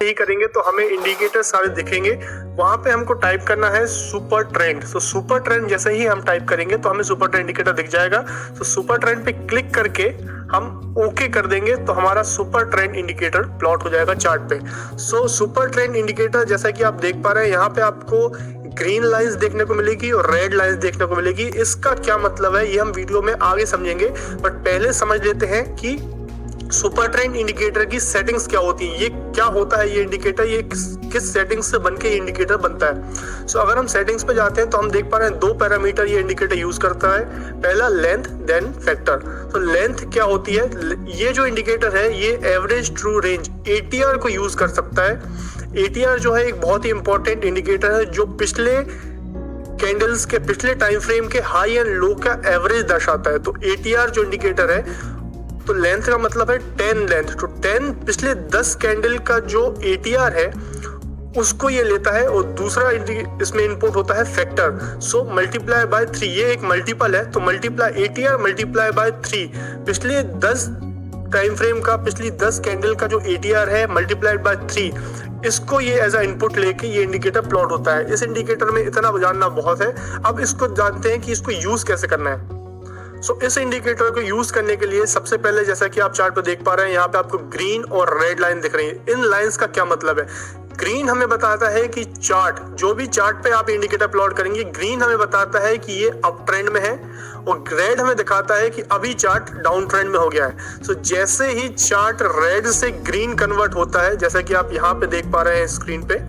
ही करेंगे तो हमें इंडिकेटर सारे दिखेंगे। वहां पे हमको टाइप करना है सुपर ट्रेंड। तो सुपर ट्रेंड जैसे ही हम टाइप करेंगे तो हमें सुपर ट्रेंड इंडिकेटर दिख जाएगा। तो सुपर ट्रेंड पे क्लिक करके हम ओके कर देंगे तो हमारा सुपर ट्रेंड इंडिकेटर प्लॉट हो जाएगा चार्ट पे। सो सुपर ट्रेंड इंडिकेटर जैसा कि आप देख पा रहे हैं यहाँ पे आपको ग्रीन लाइंस देखने को मिलेगी और रेड लाइंस देखने को मिलेगी। इसका क्या मतलब है ये हम वीडियो में आगे समझेंगे, बट पहले समझ लेते हैं कि सुपर ट्रेंड इंडिकेटर की सेटिंग्स क्या होती है, ये क्या होता है, ये इंडिकेटर ये किस सेटिंग्स से बनके ये इंडिकेटर बनता है। सो अगर हम सेटिंग्स पे जाते हैं तो हम देख पा रहे हैं दो पैरामीटर ये इंडिकेटर यूज करता है। पहला लेंथ, देन फैक्टर। तो लेंथ क्या होती है, ये जो इंडिकेटर है ये एवरेज ट्रू रेंज ATR को यूज कर सकता है। ATR जो है एक बहुत ही इंपॉर्टेंट इंडिकेटर है जो पिछले कैंडल्स के पिछले टाइम फ्रेम के हाई एंड लो का एवरेज दर्शाता है। तो ATR जो इंडिकेटर है, तो लेंथ का मतलब है 10 लेंथ। तो 10 पिछले 10 कैंडल का जो ATR है उसको ये लेता है। और दूसरा इसमें इनपुट होता है फैक्टर। सो मल्टीप्लाई बाय 3, ये एक मल्टीपल है। तो मल्टीप्लाई ATR मल्टीप्लाई बाय 3, पिछले 10 टाइम फ्रेम का पिछली 10 कैंडल का जो ATR है मल्टीप्लाइड बाय 3, इसको ये एज अ इनपुट लेके ये इंडिकेटर प्लॉट होता है। इस इंडिकेटर में इतना जानना बहुत है। अब इसको जानते हैं कि इसको यूज कैसे करना है। सो इस इंडिकेटर को यूज करने के लिए सबसे पहले जैसा कि आप चार्ट पे देख पा रहे हैं यहाँ पे आपको ग्रीन और रेड लाइन दिख रही है। इन लाइंस का क्या मतलब है, ग्रीन हमें बताता है कि चार्ट, जो भी चार्ट पे आप इंडिकेटर प्लॉट करेंगे, ग्रीन हमें बताता है कि ये अप ट्रेंड में है और रेड हमें दिखाता है कि अभी चार्ट डाउन ट्रेंड में हो गया है। सो जैसे ही चार्ट रेड से ग्रीन कन्वर्ट होता है, जैसा कि आप यहाँ पे देख पा रहे हैं स्क्रीन पे।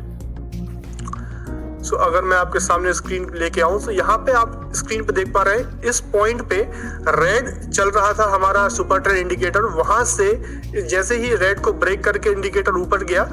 सो अगर मैं आपके सामने स्क्रीन लेके आऊं तो यहाँ पे आप स्क्रीन पे देख पा रहे हैं इस पॉइंट पे रेड चल रहा था हमारा सुपर ट्रेंड इंडिकेटर। वहां से जैसे ही रेड को ब्रेक करके इंडिकेटर ऊपर गया,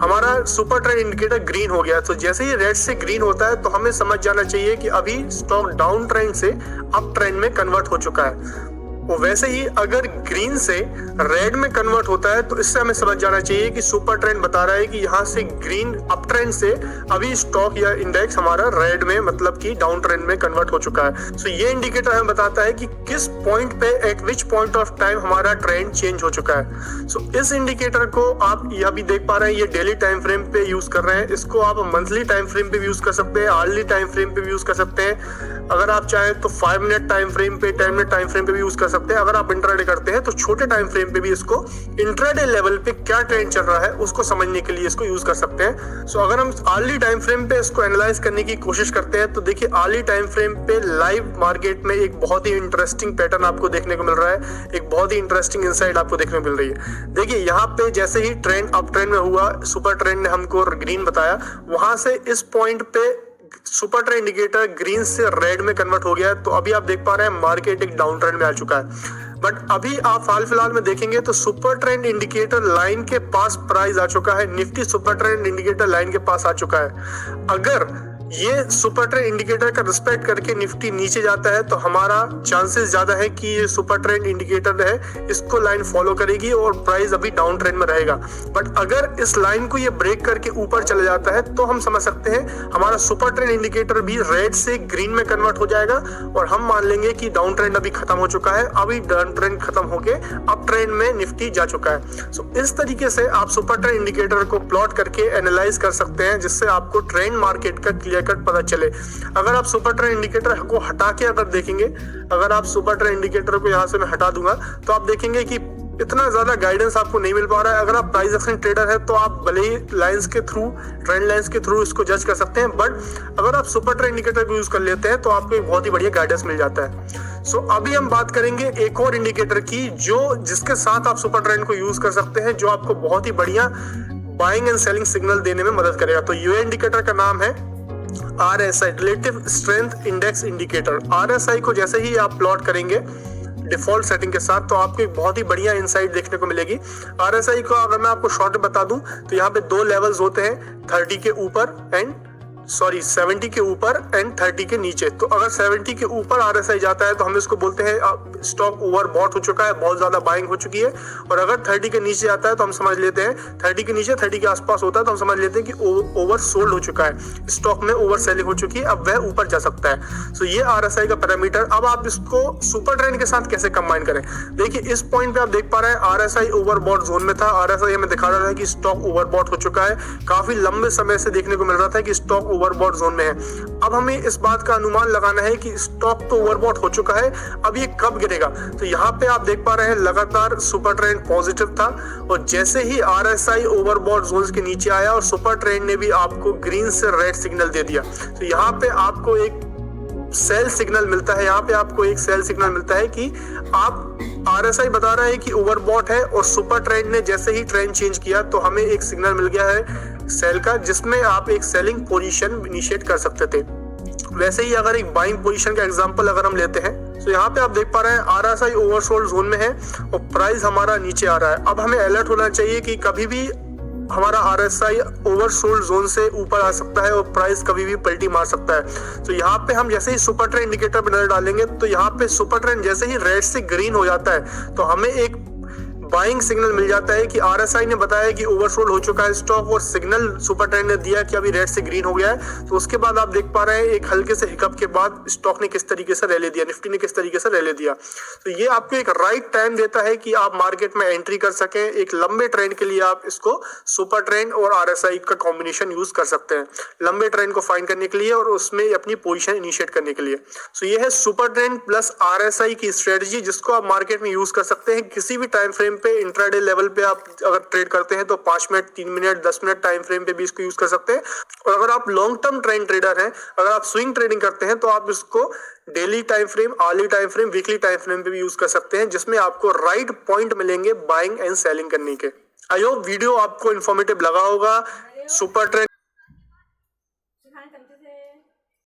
हमारा सुपर ट्रेंड इंडिकेटर ग्रीन हो गया। तो जैसे ही रेड से ग्रीन होता है तो हमें समझ जाना चाहिए कि अभी स्टॉक डाउन ट्रेंड से अप ट्रेंड में कन्वर्ट हो चुका है। और वैसे ही अगर ग्रीन से रेड में कन्वर्ट होता है तो इससे हमें समझ जाना चाहिए कि सुपर ट्रेंड बता रहा है कि यहाँ से ग्रीन अप ट्रेंड से अभी स्टॉक या इंडेक्स हमारा रेड में मतलब कि डाउन ट्रेंड में कन्वर्ट हो चुका है। सो ये इंडिकेटर हमें बताता है कि किस पॉइंट पे eight which point of time हमारा ट्रेंड चेंज हो चुका है। सो इस इंडिकेटर को आप यहाँ भी देख पा रहे हैं, ये डेली टाइम फ्रेम पे यूज कर रहे हैं। इसको आप मंथली टाइम फ्रेम पे भी यूज कर सकते हैं, आवर्ली टाइम फ्रेम पे भी यूज कर सकते हैं। अगर आप चाहें तो 5 मिनट टाइम फ्रेम पे, 10 मिनट टाइम फ्रेम पे भी यूज कर सकते हैं। अगर आप इंट्राडे करते हैं तो छोटे टाइम फ्रेम पे भी इसको इंट्राडे लेवल पे क्या ट्रेंड चल रहा है उसको समझने के लिए इसको यूज कर सकते हैं। सो अगर हम आर्ली टाइम फ्रेम पे इसको एनालाइज करने की कोशिश करते हैं तो देखिए आर्ली टाइम फ्रेम पे लाइव मार्केट में एक बहुत ही इंटरेस्टिंग पैटर्न आपको देखने को मिल रहा है, एक बहुत ही इंटरेस्टिंग इनसाइट आपको देखने को मिल रही है। देखिए यहाँ पे जैसे ही ट्रेंड अप ट्रेंड में हुआ, सुपर ट्रेंड ने हमको ग्रीन बताया, वहां से इस पॉइंट पे सुपर ट्रेंड इंडिकेटर ग्रीन से रेड में कन्वर्ट हो गया है। तो अभी आप देख पा रहे हैं मार्केट एक डाउन ट्रेंड में आ चुका है। बट अभी आप हाल फिलहाल में देखेंगे तो सुपर ट्रेंड इंडिकेटर लाइन के पास प्राइस आ चुका है, Nifty super trend indicator line के पास आ चुका है। अगर ये सुपर ट्रेंड इंडिकेटर का रिस्पेक्ट करके निफ्टी नीचे जाता है तो हमारा चांसेस ज्यादा है कि ये सुपर ट्रेंड इंडिकेटर है इसको लाइन फॉलो करेगी और प्राइस अभी डाउन ट्रेंड में रहेगा। बट अगर इस लाइन को ये ब्रेक करके ऊपर चले जाता है तो हम समझ सकते हैं हमारा सुपर ट्रेंड इंडिकेटर भी रेड से ग्रीन में कन्वर्ट हो जाएगा और हम मान लेंगे कि डाउन ट्रेंड अभी खत्म हो चुका है, अभी डाउन ट्रेंड खत्म होके अप ट्रेंड में निफ्टी जा चुका है। सो इस तरीके से आप सुपर ट्रेंड इंडिकेटर को प्लॉट करके एनालाइज कर सकते हैं जिससे आपको ट्रेंड मार्केट का क्लियर कट पता चले। अगर आप सुपर ट्रेंड इंडिकेटर को हटा के अगर देखेंगे, अगर आप सुपर ट्रेंड इंडिकेटर को यहां से मैं हटा दूंगा तो आप देखेंगे कि इतना ज्यादा गाइडेंस आपको नहीं मिल पा रहा है। अगर आप प्राइस एक्शन ट्रेडर है तो आप भले ही लाइंस के थ्रू, ट्रेंड लाइंस के थ्रू इसको जज कर सकते हैं, बट अगर आप सुपर ट्रेंड इंडिकेटर को यूज कर लेते हैं तो आपको एक बहुत ही बढ़िया गाइडेंस मिल जाता है। सो अभी हम बात करेंगे एक और इंडिकेटर की जो जिसके साथ आप सुपर ट्रेंड को यूज कर सकते हैं, जो आपको बहुत ही बढ़िया बाइंग एंड सेलिंग सिग्नल देने में मदद करेगा। तो ये इंडिकेटर का नाम है RSI, relative strength index indicator. RSI को जैसे ही आप प्लॉट करेंगे डिफॉल्ट सेटिंग के साथ तो आपको एक बहुत ही बढ़िया इनसाइट देखने को मिलेगी। RSI को अगर मैं आपको शॉर्ट में बता दूं तो यहाँ पे 2 लेवल्स होते हैं, 30 के ऊपर एंड सॉरी 70 के ऊपर एंड 30 के नीचे। तो अगर 70 के ऊपर RSI जाता है तो हम इसको बोलते हैं स्टॉक ओवरबॉट हो चुका है, बहुत ज्यादा बाइंग हो चुकी है। और अगर 30 के नीचे आता है तो हम समझ लेते हैं 30 के नीचे 30 के आसपास होता है तो हम समझ लेते हैं कि ओवर सोल्ड हो चुका है, स्टॉक में ओवर सेलिंग हो चुकी है, अब वह ऊपर जा सकता है। सो ये RSI का पैरामीटर। अब आप इसको सुपर ट्रेंड के साथ कैसे कंबाइन करें? देखिए इस पॉइंट पे आप देख पा रहे हैं RSI ओवरबॉट जोन में था, RSI हमें दिखा रहा था कि स्टॉक ओवरबॉट हो चुका है, काफी लंबे समय से देखने को मिल रहा था कि स्टॉक ओवरबॉट जोन में है। अब हमें इस बात का अनुमान लगाना है कि स्टॉक तो ओवरबॉट हो चुका है, अब ये कब गिरेगा। तो यहाँ पे आप देख पा रहे हैं लगातार सुपर ट्रेंड पॉजिटिव था और जैसे ही RSI ओवरबॉट जोन के नीचे आया और सुपर ट्रेंड ने भी आपको ग्रीन से रेड सिग्नल दे दिया, तो यहाँ पे आपको एक सेल सिग्नल मिलता है, यहाँ पे आपको एक सेल सिग्नल मिलता है कि आप RSI बता रहा है कि ओवरबॉट है और सुपर ट्रेंड ने जैसे ही ट्रेंड चेंज किया तो हमें एक सिग्नल मिल गया है सेल का, जिसमें आप एक सेलिंग पोजीशन इनिशिएट कर सकते थे। वैसे ही अगर एक बाइंग पोजीशन का एग्जांपल अगर हम लेते हैं तो यहाँ पे आप देख पा रहे हैं RSI ओवरसोल्ड जोन में है और प्राइस हमारा नीचे आ रहा है। अब हमें अलर्ट होना चाहिए कि कभी भी हमारा RSI ओवरसोल्ड जोन से ऊपर आ सकता है और प्राइस कभी भी पलटी मार सकता है। तो यहाँ पे हम जैसे ही सुपर ट्रेंड इंडिकेटर पर नजर डालेंगे तो यहाँ पे सुपर ट्रेंड जैसे ही रेड से ग्रीन हो जाता है तो हमें एक बाइंग सिग्नल मिल जाता है कि RSI ने बताया कि ओवरसोल्ड हो चुका है स्टॉक और सिग्नल सुपर ट्रेंड ने दिया कि अभी रेड से ग्रीन हो गया है। तो उसके बाद आप देख पा रहे हैं एक हल्के से हिकअप के बाद स्टॉक ने किस तरीके से रैली दिया, निफ्टी ने किस तरीके से रैली दिया। तो ये आपको एक राइट टाइम देता है कि आप मार्केट में एंट्री कर सकें। एक लंबे ट्रेंड के लिए आप इसको सुपर ट्रेंड और RSI का कॉम्बिनेशन यूज कर सकते हैं लंबे ट्रेंड को फाइंड करने के लिए और उसमें अपनी पोजीशन इनिशिएट करने के लिए। सो ये है सुपर ट्रेंड प्लस RSI की स्ट्रेटजी, जिसको आप मार्केट में यूज कर सकते हैं किसी भी टाइम फ्रेम पे। इंट्राडे लेवल पे आप अगर ट्रेड करते हैं तो 5 minute, 3 minute, 10 minute time frame पे भी इसको यूज कर सकते हैं। और अगर आप लॉन्ग टर्म ट्रेंड ट्रेडर हैं, अगर आप स्विंग ट्रेडिंग करते हैं तो आप इसको daily time frame, hourly time frame, weekly time frame पे भी यूज कर सकते हैं, जिसमें आपको राइट पॉइंट मिलेंगे बाइंग एंड सेलिंग करने के। आई होप वीडियो आपको इन्फॉर्मेटिव लगा होगा। Super trend